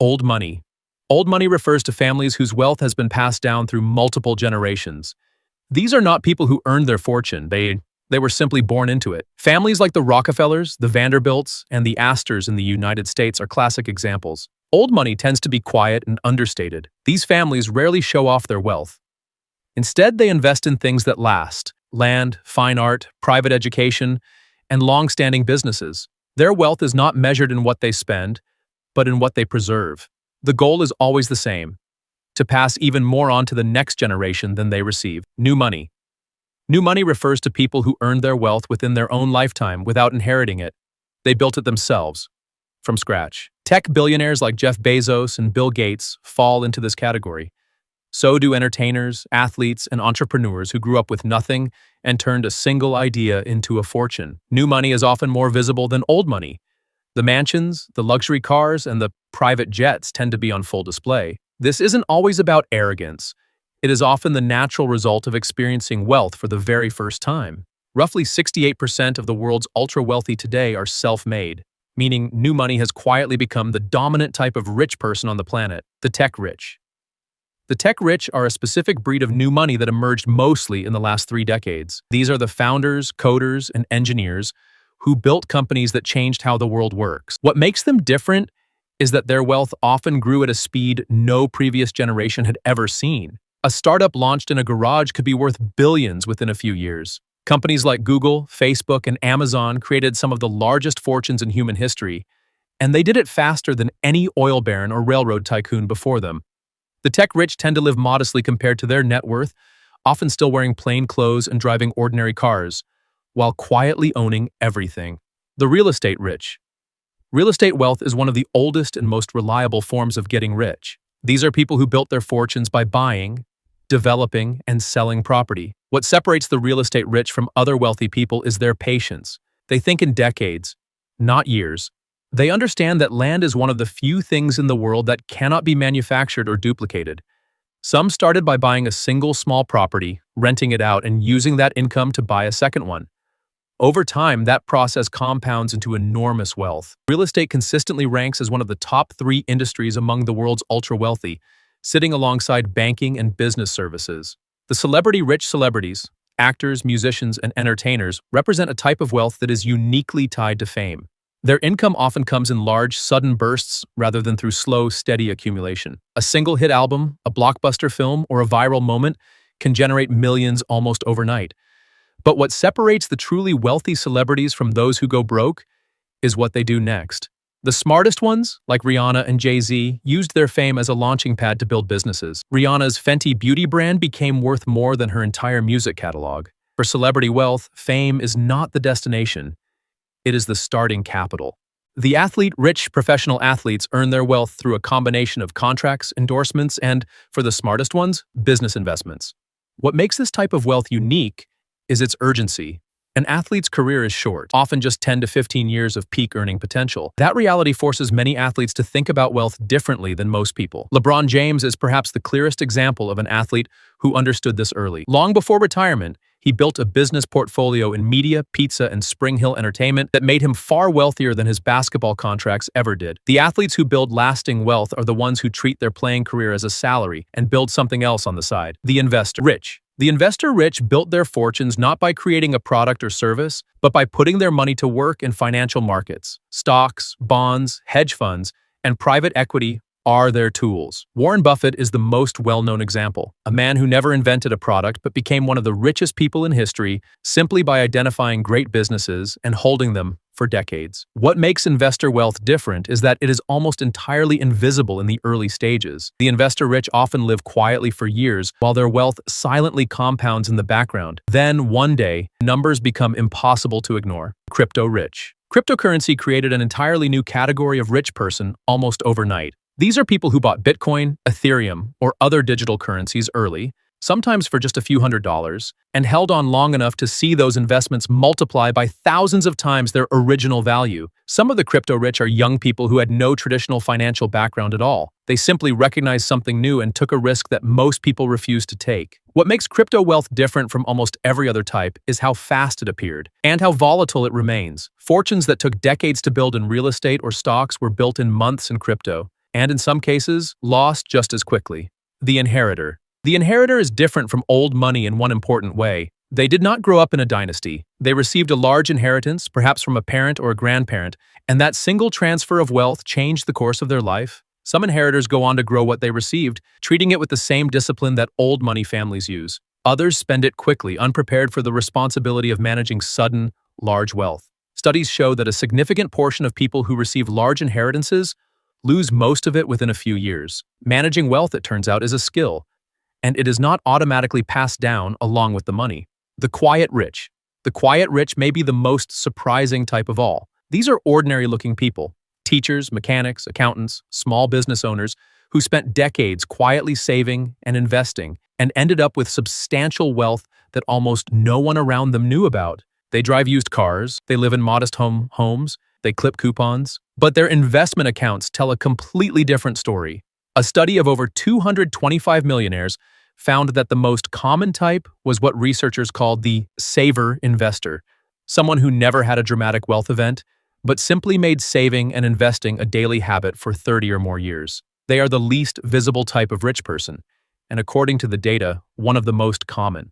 Old money. Old money refers to families whose wealth has been passed down through multiple generations. These are not people who earned their fortune, they were simply born into it. Families like the Rockefellers, the Vanderbilts, and the Astors in the United States are classic examples. Old money tends to be quiet and understated. These families rarely show off their wealth. Instead, they invest in things that last: land, fine art, private education, and long-standing businesses. Their wealth is not measured in what they spend, but in what they preserve. The goal is always the same: to pass even more on to the next generation than they receive. New money. New money refers to people who earned their wealth within their own lifetime without inheriting it. They built it themselves, from scratch. Tech billionaires like Jeff Bezos and Bill Gates fall into this category. So do entertainers, athletes, and entrepreneurs who grew up with nothing and turned a single idea into a fortune. New money is often more visible than old money. The mansions, the luxury cars, and the private jets tend to be on full display. This isn't always about arrogance. It is often the natural result of experiencing wealth for the very first time. Roughly 68% of the world's ultra-wealthy today are self-made, meaning new money has quietly become the dominant type of rich person on the planet, the tech rich. The tech rich are a specific breed of new money that emerged mostly in the last 3 decades. These are the founders, coders, and engineers who built companies that changed how the world works. What makes them different is that their wealth often grew at a speed no previous generation had ever seen. A startup launched in a garage could be worth billions within a few years. Companies like Google, Facebook, and Amazon created some of the largest fortunes in human history, and they did it faster than any oil baron or railroad tycoon before them. The tech rich tend to live modestly compared to their net worth, often still wearing plain clothes and driving ordinary cars, while quietly owning everything. The real estate rich. Real estate wealth is one of the oldest and most reliable forms of getting rich. These are people who built their fortunes by buying, developing, and selling property. What separates the real estate rich from other wealthy people is their patience. They think in decades, not years. They understand that land is one of the few things in the world that cannot be manufactured or duplicated. Some started by buying a single small property, renting it out, and using that income to buy a second one. Over time, that process compounds into enormous wealth. Real estate consistently ranks as one of the top 3 industries among the world's ultra-wealthy, sitting alongside banking and business services. The celebrity-rich celebrities, actors, musicians, and entertainers represent a type of wealth that is uniquely tied to fame. Their income often comes in large, sudden bursts rather than through slow, steady accumulation. A single hit album, a blockbuster film, or a viral moment can generate millions almost overnight. But what separates the truly wealthy celebrities from those who go broke is what they do next. The smartest ones, like Rihanna and Jay-Z, used their fame as a launching pad to build businesses. Rihanna's Fenty beauty brand became worth more than her entire music catalog. For celebrity wealth, fame is not the destination. It is the starting capital. The athlete-rich professional athletes earn their wealth through a combination of contracts, endorsements, and, for the smartest ones, business investments. What makes this type of wealth unique is its urgency. An athlete's career is short, often just 10 to 15 years of peak earning potential. That reality forces many athletes to think about wealth differently than most people. LeBron James is perhaps the clearest example of an athlete who understood this early. Long before retirement, he built a business portfolio in media, pizza, and Spring Hill entertainment that made him far wealthier than his basketball contracts ever did. The athletes who build lasting wealth are the ones who treat their playing career as a salary and build something else on the side. The investor rich. The investor rich built their fortunes not by creating a product or service, but by putting their money to work in financial markets. Stocks, bonds, hedge funds, and private equity are their tools. Warren Buffett is the most well-known example, a man who never invented a product but became one of the richest people in history simply by identifying great businesses and holding them for decades. What makes investor wealth different is that it is almost entirely invisible in the early stages. The investor rich often live quietly for years while their wealth silently compounds in the background. Then, one day, numbers become impossible to ignore. Crypto rich. Cryptocurrency created an entirely new category of rich person almost overnight. These are people who bought Bitcoin, Ethereum, or other digital currencies early, sometimes for just a few $100s, and held on long enough to see those investments multiply by thousands of times their original value. Some of the crypto-rich are young people who had no traditional financial background at all. They simply recognized something new and took a risk that most people refused to take. What makes crypto wealth different from almost every other type is how fast it appeared, and how volatile it remains. Fortunes that took decades to build in real estate or stocks were built in months in crypto. and in some cases, lost just as quickly. The inheritor. The inheritor is different from old money in one important way. They did not grow up in a dynasty. They received a large inheritance, perhaps from a parent or a grandparent, and that single transfer of wealth changed the course of their life. Some inheritors go on to grow what they received, treating it with the same discipline that old money families use. Others spend it quickly, unprepared for the responsibility of managing sudden, large wealth. Studies show that a significant portion of people who receive large inheritances lose most of it within a few years. Managing wealth, it turns out, is a skill, and it is not automatically passed down along with the money. The quiet rich. The quiet rich may be the most surprising type of all. These are ordinary-looking people, teachers, mechanics, accountants, small business owners, who spent decades quietly saving and investing and ended up with substantial wealth that almost no one around them knew about. They drive used cars, they live in modest homes, they clip coupons, but their investment accounts tell a completely different story. A study of over 225 millionaires found that the most common type was what researchers called the saver investor, someone who never had a dramatic wealth event, but simply made saving and investing a daily habit for 30 or more years. They are the least visible type of rich person, and according to the data, one of the most common.